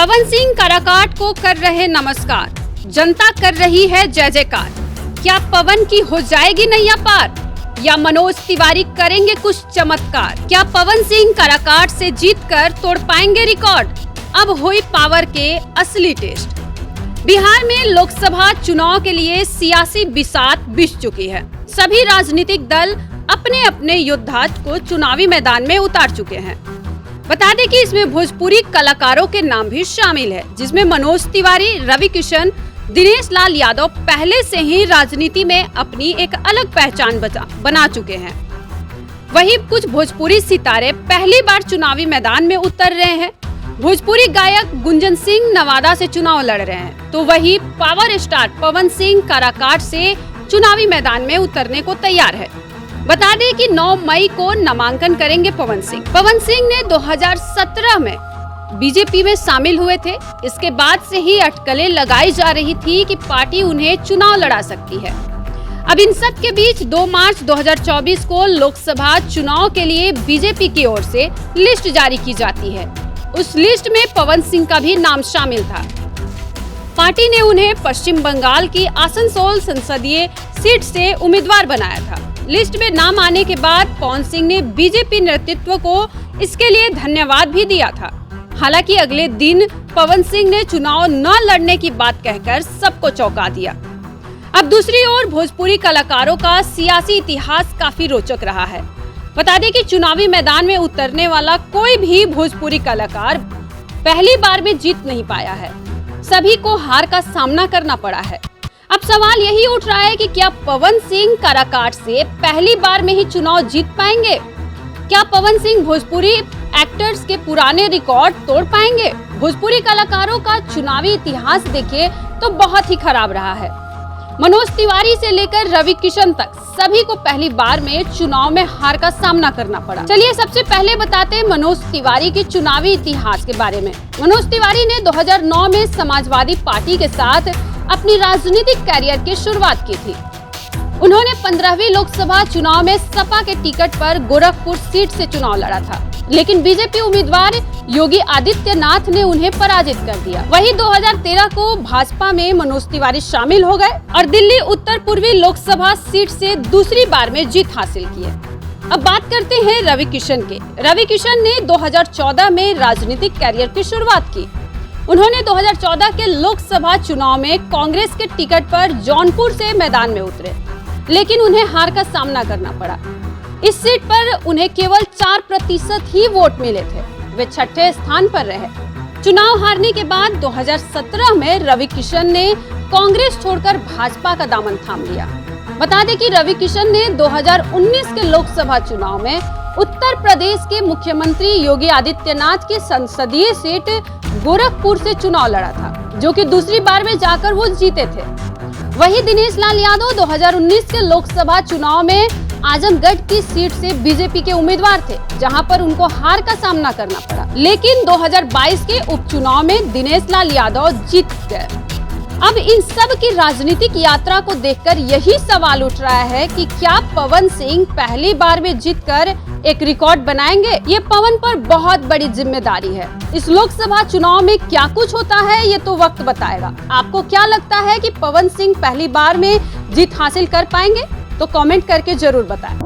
पवन सिंह काराकाट को कर रहे नमस्कार, जनता कर रही है जय जयकार। क्या पवन की हो जाएगी नैया पार या मनोज तिवारी करेंगे कुछ चमत्कार? क्या पवन सिंह काराकाट से जीतकर तोड़ पाएंगे रिकॉर्ड? अब हुई पावर के असली टेस्ट। बिहार में लोकसभा चुनाव के लिए सियासी बिसात बिछ चुकी है। सभी राजनीतिक दल अपने अपने योद्धा को चुनावी मैदान में उतार चुके हैं। बता दें कि इसमें भोजपुरी कलाकारों के नाम भी शामिल है, जिसमें मनोज तिवारी, रवि किशन, दिनेश लाल यादव पहले से ही राजनीति में अपनी एक अलग पहचान बना चुके हैं। वहीं कुछ भोजपुरी सितारे पहली बार चुनावी मैदान में उतर रहे हैं। भोजपुरी गायक गुंजन सिंह नवादा से चुनाव लड़ रहे हैं, तो वही पावर स्टार पवन सिंह काराकाट से चुनावी मैदान में उतरने को तैयार है। बता दें कि 9 मई को नामांकन करेंगे पवन सिंह। पवन सिंह ने 2017 में बीजेपी में शामिल हुए थे। इसके बाद से ही अटकलें लगाई जा रही थी कि पार्टी उन्हें चुनाव लड़ा सकती है। अब इन सब के बीच 2 मार्च 2024 को लोकसभा चुनाव के लिए बीजेपी की ओर से लिस्ट जारी की जाती है। उस लिस्ट में पवन सिंह का भी नाम शामिल था। पार्टी ने उन्हें पश्चिम बंगाल की आसनसोल संसदीय सीट से उम्मीदवार बनाया था। लिस्ट में नाम आने के बाद पवन सिंह ने बीजेपी नेतृत्व को इसके लिए धन्यवाद भी दिया था। हालांकि अगले दिन पवन सिंह ने चुनाव न लड़ने की बात कहकर सबको चौंका दिया। अब दूसरी ओर भोजपुरी कलाकारों का सियासी इतिहास काफी रोचक रहा है। बता दें कि चुनावी मैदान में उतरने वाला कोई भी भोजपुरी कलाकार पहली बार में जीत नहीं पाया है। सभी को हार का सामना करना पड़ा है। अब सवाल यही उठ रहा है कि क्या पवन सिंह काराकाट से पहली बार में ही चुनाव जीत पाएंगे? क्या पवन सिंह भोजपुरी एक्टर्स के पुराने रिकॉर्ड तोड़ पाएंगे? भोजपुरी कलाकारों का चुनावी इतिहास देखें तो बहुत ही खराब रहा है। मनोज तिवारी से लेकर रवि किशन तक सभी को पहली बार में चुनाव में हार का सामना करना पड़ा। चलिए सबसे पहले बताते हैं मनोज तिवारी के चुनावी इतिहास के बारे में। मनोज तिवारी ने 2009 में समाजवादी पार्टी के साथ अपनी राजनीतिक कैरियर की शुरुआत की थी। उन्होंने 15वीं लोकसभा चुनाव में सपा के टिकट पर गोरखपुर सीट से चुनाव लड़ा था, लेकिन बीजेपी उम्मीदवार योगी आदित्यनाथ ने उन्हें पराजित कर दिया। वहीं 2013 को भाजपा में मनोज तिवारी शामिल हो गए और दिल्ली उत्तर पूर्वी लोकसभा सीट से दूसरी बार में जीत हासिल की है। अब बात करते हैं रवि किशन के। रवि किशन ने 2014 में राजनीतिक कैरियर की शुरुआत की। उन्होंने 2014 के लोकसभा चुनाव में कांग्रेस के टिकट पर जौनपुर से मैदान में उतरे, लेकिन उन्हें हार का सामना करना पड़ा। इस सीट पर उन्हें केवल 4% ही वोट मिले थे। वे 6ठे स्थान पर रहे। चुनाव हारने के बाद 2017 में रवि किशन ने कांग्रेस छोड़कर भाजपा का दामन थाम लिया। बता दें कि रवि किशन ने 2019 के लोकसभा चुनाव में उत्तर प्रदेश के मुख्यमंत्री योगी आदित्यनाथ की संसदीय सीट गोरखपुर से चुनाव लड़ा था, जो कि दूसरी बार में जाकर वो जीते थे। वहीं दिनेश लाल यादव 2019 के लोकसभा चुनाव में आजमगढ़ की सीट से बीजेपी के उम्मीदवार थे, जहां पर उनको हार का सामना करना पड़ा। लेकिन 2022 के उपचुनाव में दिनेश लाल यादव जीत गए। अब इन सब की राजनीतिक यात्रा को देखकर यही सवाल उठ रहा है कि क्या पवन सिंह पहली बार में जीतकर एक रिकॉर्ड बनाएंगे? ये पवन पर बहुत बड़ी जिम्मेदारी है। इस लोकसभा चुनाव में क्या कुछ होता है ये तो वक्त बताएगा। आपको क्या लगता है कि पवन सिंह पहली बार में जीत हासिल कर पाएंगे? तो कमेंट करके जरूर बताएं।